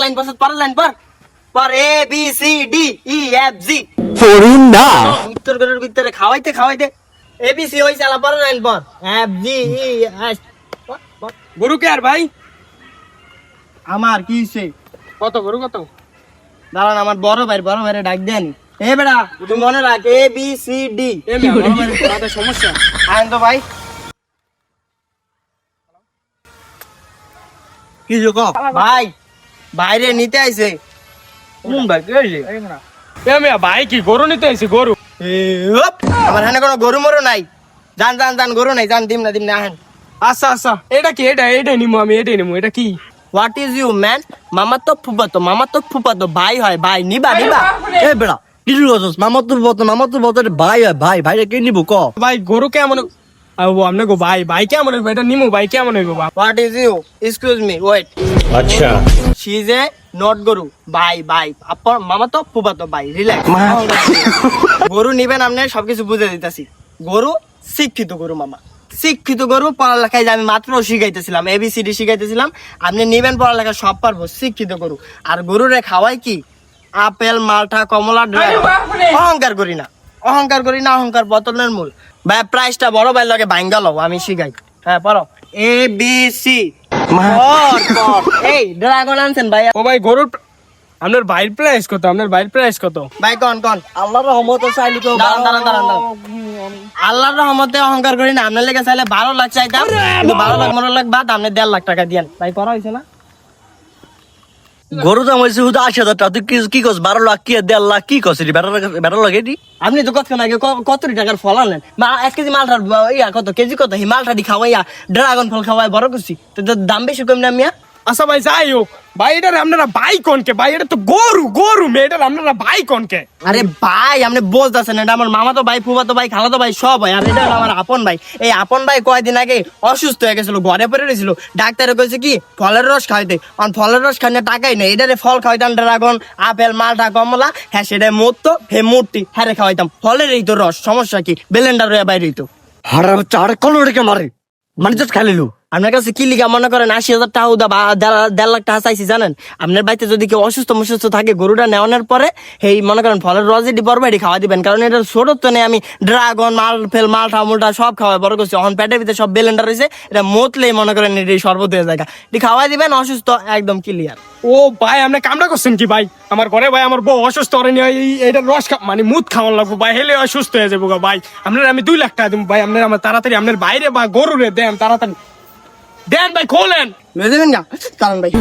Line পরের line পর A B C D E F G পড়ুন না। উত্তর গরুর ভিতরে খাওয়াইতে এ বি সি হইছে আলা পরের লাইন পর এফ জি ই এস গরু কে আর ভাই? আমার কি হইছে কত গরু কত? দাঁড়ান আমার বড় ভাইরে ডাক দেন এ বেটা তুমি মনে রাখ এ বি সি ডি এ মিয়া বড় ভাই মাথায় সমস্যা। আইন তো ভাই কি যোগ? ভাই বাইরে নিতে আইছে কোন ভাই কে আইছে এ মিয়া ভাই কি গরু নিতে আইছি গরু? আমার হানে কোনো গরু মরু নাই জান গরু নাই জান দিম না আহেন আচ্ছা এটা কি? এটাই নিমু আমি, এটাই নিমু। এটা কি? হোয়াট ইজ ইউ ম্যান মামা তো ফুপাতো ভাই হয় ভাই নিবা এ বেড়া কিছু করছিস? মামা তোর বত ভাই হয়, ভাইরে কে নিব ক? ভাই গরু কেমন? আপনি গো ভাই কেমন হইব? এটা নিমু ভাই কেমন হইব? What is you excuse me wait আচ্ছা শি ইজ এ নট গরু ভাই আপন মামা তো ফুপাতো ভাই রিল্যাক্স গরু নিবেন আপনি সবকিছু বুঝে দিতেছি গরু শিক্ষিত গরু মামা শিক্ষিত গরু পড়ালেখায় আমি মাত্র শিখাইতেছিলাম এবিসিডি শিখাইতেছিলাম আপনি নিবেন পড়ালেখা সব পারবো শিক্ষিত গরু আর গরুরে খাওয়াই কি আপেল মালটা কমলা অহংকার করি না অহংকার পতনের মূল ভাই প্রাইসটা বড় ভাই লাগে ভাঙ্গা লও আমি শিখাই হ্যাঁ পড়ো এ বি সি এই ড্রাগন আনছেন ভাই ও ভাই গরুর আপনার বাইর প্রাইস কত? আপনার বাইর প্রাইস কত? ভাই কন আল্লাহর রহমতে চাইলি তো দাঁড়ান আল্লাহর রহমতে অহংকার করি না আপনার লেগে চাইলে 12 লাখ চাইতাম কিন্তু 12 লাখ 15 লাখ বাদ আপনি 1.5 লাখ টাকা দিয়েন ভাই পড়া হয়েছে না গরু দাম হয়েছে শুধু 80,000 টাকা। তুই কি কস 12 লাখ কি 1.5 লাখ কি কস? বেটার লাগে এটি? আপনি তো কতক্ষণ আগে কত টাকার ফল আনলেন 1 কেজি মালটার ইয়া কত কেজি কত হি মালটা দি খাওয়াইয়া ড্রাগন ফল খাওয়াই বড় করছি তো দাম বেশি কম না মিয়া আচ্ছা ভাই যাই হোক ভাই, এটার আপনারা ভাই কোনকে? ভাই এটা তো গরু মেয়ে, এটার আপনারা ভাই কোনকে? আরে ভাই আপনি বুঝতেছেন এটা আমার মামা তো ভাই ফুফাতো ভাই খালাতো ভাই সব ভাই আর এটা হলো আমার আপন ভাই এই আপন ভাই কয়দিন আগে অসুস্থ হয়ে গেছিল ঘরে পড়ে রয়েছিল ডাক্তারে কইছে কি ফলের রস খাইতে আর ফলের রস খাইলে টাকাই নেই এটারে ফল খাওয়াইতাম ড্রাগন আপেল মালটা কমলা হ্যাঁ সেটা মরতো হে মূর্তি হ্যাঁ রে খাওয়াইতাম ফলের এই তো রস সমস্যা কি বেলেন্ডার হয়ে বাইরে তো হাড়া চার কলরেকে মারে মানে জাস্ট খাইলিলু। আপনার কাছে কি লিগা মনে করেন 80,000 টাকা উদা বা 1.5 লাখ টাকা চাইছি জানেন আপনার বাড়িতে যদি কেউ অসুস্থ থাকে গরুটা নেওয়ানোর পরে এই মনে করেন ফলের রস এটি বড় বাড়ি খাওয়া দিবেন কারণ এটা ছোট তো নেই আমি ড্রাগন মালটা মুলটা সব খাওয়াই বড় করছি এখন পেটের ভিতরে সব বেলেন্ডার রয়েছে এটা মতলেই মনে করেন এটি শরবত হয়ে যায় এটি খাওয়াই দিবেন অসুস্থ একদম ক্লিয়ার ও ভাই আপনি কামটা করছেন কি ভাই? আমার ঘরে ভাই আমার বউ অসুস্থ করেনি, এটা রস মানে মুদ খাওয়ান লাগবো ভাই, হেলে অসুস্থ হয়ে যাবো গো ভাই। আপনার আমি 2 লাখ টাকা দিব ভাই, আপনার আমার তাড়াতাড়ি আপনার বাইরে বা গরু রে দেন তাড়াতাড়ি দেন ভাই, খোলেন। বুঝলেন না কারণ ভাই